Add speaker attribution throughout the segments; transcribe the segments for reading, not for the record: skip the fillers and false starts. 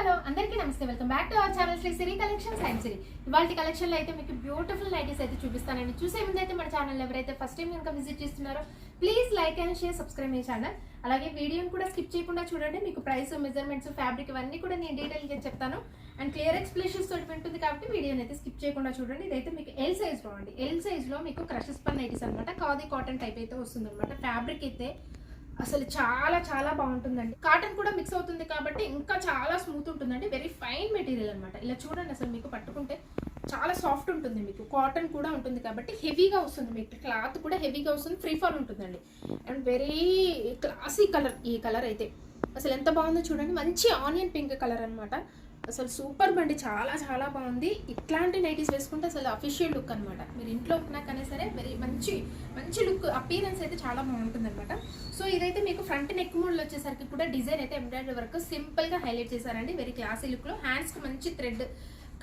Speaker 1: Hello అందరికీ నమస్తే, welcome back to our channel Shri Siri collections and Siri. ఇవాళ కలెక్షన్లో అయితే మీకు బ్యూటిఫుల్ నైటీస్ అయితే చూపిస్తానండి. చూసే ముందు అయితే మన ఛానల్ ఎవరైతే ఫస్ట్ టైం కనుక విజిట్ చేస్తున్నారో please like and share, subscribe my channel. అలాగే వీడియోని కూడా స్కిప్ చేయకుండా చూడండి. మీకు ప్రైస్, మెజర్మెంట్స్, ఫ్యాబ్రిక్ ఇవన్నీ కూడా నేను డీటెయిల్గా చెప్తాను అండ్ క్లియర్ ఎక్స్ప్లెనేషన్స్ తోటి ఉంటుంది కాబట్టి వీడియోని అయితే స్కిప్ చేయకుండా చూడండి. ఇదైతే మీకు ఎల్ సైజ్లో అండి. ఎల్ సైజ్లో మీకు క్రషెస్ పన్ నైటీస్ అనమాట. ఖాదీ కాటన్ టైప్ అయితే వస్తుంది అనమాట. ఫ్యాబ్రిక్ అయితే అసలు చాలా చాలా బాగుంటుందండి. కాటన్ కూడా మిక్స్ అవుతుంది కాబట్టి ఇంకా చాలా స్మూత్ ఉంటుందండి. వెరీ ఫైన్ మెటీరియల్ అనమాట. ఇలా చూడండి, అసలు మీకు పట్టుకుంటే చాలా సాఫ్ట్ ఉంటుంది. మీకు కాటన్ కూడా ఉంటుంది కాబట్టి హెవీగా వస్తుంది. మీకు క్లాత్ కూడా హెవీగా వస్తుంది. ఫ్రీ ఫాల్ ఉంటుందండి అండ్ వెరీ క్లాసీ కలర్. ఈ కలర్ అయితే అసలు ఎంత బాగుందో చూడండి. మంచి ఆనియన్ పింక్ కలర్ అనమాట. అసలు సూపర్ బండి, చాలా చాలా బాగుంది. ఇట్లాంటి నైటీస్ వేసుకుంటే అసలు అఫీషియల్ లుక్ అనమాట. మీరు ఇంట్లో ఉన్నా సరే వెరీ మంచి మంచి లుక్, అపీరెన్స్ అయితే చాలా బాగుంటుంది అనమాట. సో ఇదైతే మీకు ఫ్రంట్ నెక్ మోడల్ వచ్చేసరికి కూడా డిజైన్ అయితే ఎంబ్రాయిడరీ వర్క్ సింపుల్గా హైలైట్ చేశారండి. వెరీ క్లాసీ లుక్లో హ్యాండ్స్కి మంచి థ్రెడ్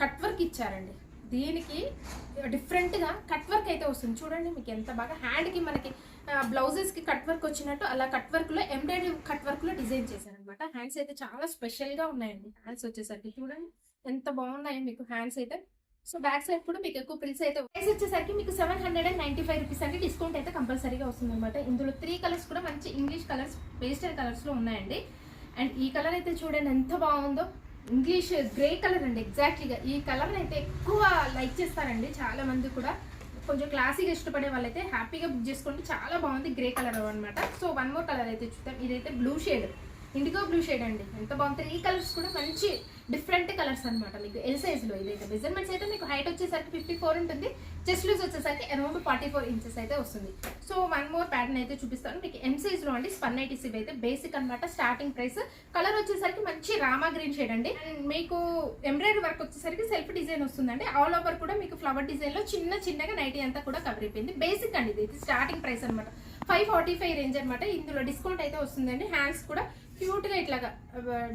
Speaker 1: కట్ వర్క్ ఇచ్చారండి. దీనికి డిఫరెంట్గా కట్ వర్క్ అయితే వస్తుంది చూడండి. మీకు ఎంత బాగా హ్యాండ్కి మనకి బ్లౌజెస్కి కట్ వర్క్ వచ్చినట్టు అలా కట్ వర్క్లో ఎంబ్రాయిడరీ కట్ వర్క్లో డిజైన్ చేశారనమాట. హ్యాండ్స్ అయితే చాలా స్పెషల్గా ఉన్నాయండి. హ్యాండ్స్ వచ్చేసరికి చూడండి ఎంత బాగున్నాయి మీకు హ్యాండ్స్ అయితే. సో బ్యాక్ సైడ్ కూడా మీకు ఎక్కువ ప్రిల్స్ అయితే. ప్రైస్ వచ్చేసరికి మీకు 795 రూపీస్ అంటే డిస్కౌంట్ అయితే కంపల్సరీగా వస్తుంది అనమాట. ఇందులో 3 కలర్స్ కూడా మంచి ఇంగ్లీష్ కలర్స్, పేస్టల్ కలర్స్లో ఉన్నాయండి. అండ్ ఈ కలర్ అయితే చూడండి ఎంత బాగుందో. ఇంగ్లీష్ గ్రే కలర్ అండి. ఎగ్జాక్ట్లీగా ఈ కలర్ అయితే ఎక్కువ లైక్ చేస్తారండి చాలా మంది కూడా. కొంచెం క్లాసీగా ఇష్టపడే వాళ్ళైతే హ్యాపీగా బుక్ చేసుకోండి. చాలా బాగుంది గ్రే కలర్ అనమాట. సో వన్ మోర్ కలర్ అయితే చూద్దాం. ఇదైతే blue shade, IndiGo blue shade అండి. ఎంత బాగుంది. 3 కలర్స్ కూడా మంచి డిఫరెంట్ కలర్స్ అనమాట. మీకు ఎల్ సైజ్లో ఇదైతే మెజర్మెంట్స్ అయితే మీకు హైట్ వచ్చేసరికి 54 ఉంటుంది. చెస్ట్ లూజ్ వచ్చేసరికి అరౌండ్ 44 ఇంచెస్ అయితే వస్తుంది. సో వన్ మోర్ ప్యాటర్న్ అయితే చూపిస్తాను మీకు. ఎం సైజ్లో అండి. స్పన్ నైటీస్ ఇవైతే బేసిక్ అనమాట. Starting price. కలర్ వచ్చేసరికి మంచి రామా గ్రీన్ షేడ్ అండి. అండ్ మీకు ఎంబ్రాయిడరీ వర్క్ వచ్చేసరికి సెల్ఫ్ డిజైన్ వస్తుందండి. ఆల్ ఓవర్ కూడా మీకు ఫ్లవర్ డిజైన్లో చిన్నగా నైటీ అంతా కూడా కవర్ అయిపోయింది. బేసిక్ అండి. ఇది స్టార్టింగ్ ప్రైస్ అనమాట. 545 రేంజ్ అనమాట. ఇందులో డిస్కౌంట్ అయితే వస్తుందండి. హ్యాండ్స్ కూడా క్యూట్గా ఇట్లాగా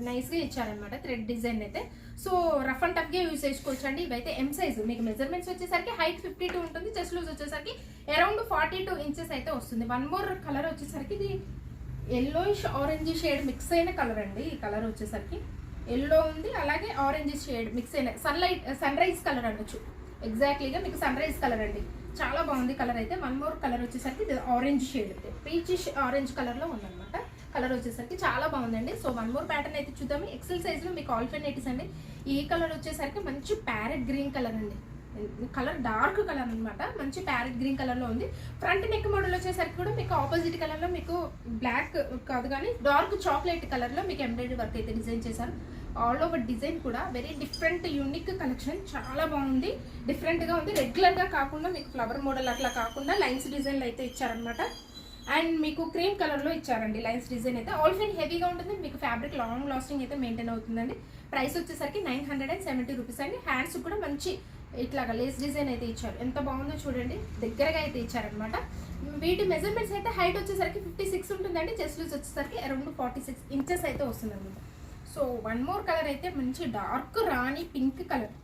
Speaker 1: నైస్గా ఇచ్చారనమాట థ్రెడ్ డిజైన్ అయితే. సో రఫ్ అండ్ టఫ్గా యూజ్ చేసుకోవచ్చు అండి. ఇవైతే ఎం సైజ్. మీకు మెజర్మెంట్స్ వచ్చేసరికి హైట్ 52 ఉంటుంది. చెస్ట్ లూజ్ వచ్చేసరికి అరౌండ్ 42 ఇంచెస్ అయితే వస్తుంది. వన్ మోర్ కలర్ వచ్చేసరికి ఇది ఎల్లోయిష్ ఆరెంజ్ షేడ్ మిక్స్ అయిన కలర్ అండి. ఈ కలర్ వచ్చేసరికి ఎల్లో ఉంది, అలాగే ఆరెంజ్ షేడ్ మిక్స్ అయిన సన్ రైజ్ కలర్ అనొచ్చు. ఎగ్జాక్ట్లీగా మీకు సన్ రైజ్ కలర్ అండి. చాలా బాగుంది కలర్ అయితే. వన్ మోర్ కలర్ వచ్చేసరికి ఇది ఆరెంజ్ షేడ్, పీచిష్ ఆరెంజ్ కలర్లో ఉందన్నమాట. కలర్ వచ్చేసరికి చాలా బాగుందండి. సో వన్ మోర్ ప్యాటర్న్ అయితే చూద్దాము. ఎక్సెల్ సైజ్లో మీకు ఆల్టర్నేటివ్స్ అండి. ఈ కలర్ వచ్చేసరికి మంచి ప్యారెట్ గ్రీన్ కలర్ అండి. కలర్ డార్క్ కలర్ అనమాట. మంచి ప్యారెట్ గ్రీన్ కలర్లో ఉంది. ఫ్రంట్ నెక్ మోడల్ వచ్చేసరికి కూడా మీకు ఆపోజిట్ కలర్లో మీకు బ్లాక్ కాదు కానీ డార్క్ చాక్లెట్ కలర్లో మీకు ఎంబ్రాయిడరీ వర్క్ అయితే డిజైన్ చేశారు. ఆల్ ఓవర్ డిజైన్ కూడా వెరీ డిఫరెంట్ యూనిక్ కలెక్షన్. చాలా బాగుంది, డిఫరెంట్గా ఉంది. రెగ్యులర్గా కాకుండా మీకు ఫ్లవర్ మోడల్ అట్లా కాకుండా లైన్స్ డిజైన్లు అయితే ఇచ్చారనమాట. అండ్ మీకు క్రీమ్ కలర్లో ఇచ్చారండి లైన్స్ డిజైన్ అయితే. ఆల్ ఫైన్ హెవీగా ఉంటుంది. మీకు ఫ్యాబ్రిక్ లాంగ్ లాస్టింగ్ అయితే మెయింటైన్ అవుతుందండి. ప్రైస్ వచ్చేసరికి 970 రూపీస్ అండి. హ్యాండ్స్ కూడా మంచి ఇట్లాగా లేస్ డిజైన్ అయితే ఇచ్చారు. ఎంత బాగుందో చూడండి. దగ్గరగా అయితే ఇచ్చారనమాట. వీటి మెజర్మెంట్స్ అయితే హైట్ వచ్చేసరికి 56 ఉంటుందండి. చెస్ట్ లూజ్ వచ్చేసరికి అరౌండ్ 46 ఇంచెస్ అయితే వస్తుంది అనమాట. సో వన్ మోర్ కలర్ అయితే మంచి డార్క్ రాణి పింక్ కలర్.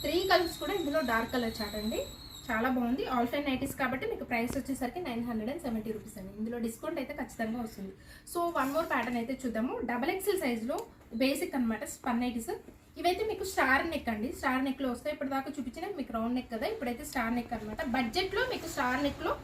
Speaker 1: 3 కలర్స్ కూడా ఇందులో డార్క్ కలర్ చాట్ అండి. చాలా బాగుంది. ఆల్ ఫైన్ నైటీస్ కాబట్టి మీకు ప్రైస్ వచ్చేసరికి 970 రూపీస్ అండి. ఇందులో డిస్కౌంట్ అయితే ఖచ్చితంగా వస్తుంది. సో వన్ మోర్ ప్యాటర్న్ అయితే చూద్దాము. XXL సైజ్లో బేసిక్ అనమాట స్పన్ నైటీస్. ఇవైతే మీకు స్టార్ నెక్ అండి. స్టార్ నెక్లో వస్తాయి. ఇప్పటిదాకా చూపించిన మీకు రౌండ్ నెక్ కదా, ఇప్పుడైతే స్టార్ నెక్ అనమాట. బడ్జెట్లో మీకు స్టార్ నెక్లో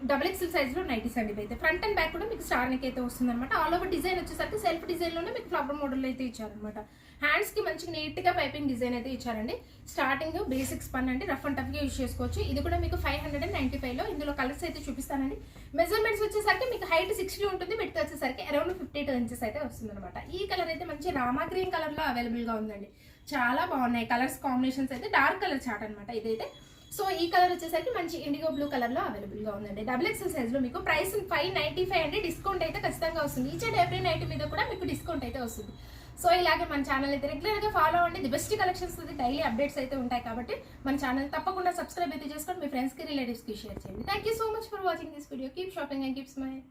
Speaker 1: XXL సైజ్లో నైటీస్ అండి. ఇవైతే ఫ్రంట్ అండ్ బ్యాక్ కూడా మీకు స్టార్ నెక్ అయితే వస్తుంది అనమాట. ఆల్ ఓవర్ డిజైన్ వచ్చేసరికి సెల్ఫ్ డిజైన్లోనే మీకు ఫ్లవర్ మోడల్ అయితే ఇచ్చారనమాట. హ్యాండ్స్కి మంచిగా నీట్గా పైపింగ్ డిజైన్ అయితే ఇచ్చారండి. స్టార్టింగ్ బేసిక్ స్పన్ అండి. రఫ్ అండ్ టఫ్గా యూజ్ చేసుకోవచ్చు. ఇది కూడా మీకు 595లో. ఇందులో కలర్స్ అయితే చూపిస్తానండి. మెజర్మెంట్స్ వచ్చేసరికి మీకు హైట్ 60 ఉంటుంది. విడ్త్ వచ్చేసరికి అరౌండ్ 52 ఇంచెస్ అయితే వస్తుంది అనమాట. ఈ కలర్ అయితే మంచి రామా గ్రీన్ కలర్లో అవైలబుల్గా ఉందండి. చాలా బాగున్నాయి కలర్స్ కాంబినేషన్స్ అయితే. డార్క్ కలర్ చాట్ అనమాట ఇదైతే. సో ఈ కలర్ వచ్చేసరికి మంచి ఇండిగో బ్లూ కలర్లో అవైలబుల్గా ఉందండి. XXL సైజ్లో మీకు ప్రైస్ 595 అండి. డిస్కౌంట్ అయితే ఖచ్చితంగా వస్తుంది. ఈచ్ అండ్ ఎవ్రీ నైట్ మీద కూడా మీకు డిస్కౌంట్ అయితే వస్తుంది. సో ఇలాగే మన ఛానల్ అయితే రెగ్యులర్గా ఫాలో అవ్వండి. The best collections daily updates అయితే ఉంటాయి కాబట్టి మన ఛానల్ తప్పకుండా సబ్స్క్రైబ్ అయితే చేసుకొని మీ ఫ్రెండ్స్కి, రిలేటివ్స్కి షేర్ చేయండి. Thank you so much for watching this video. Keep shopping and keep smile.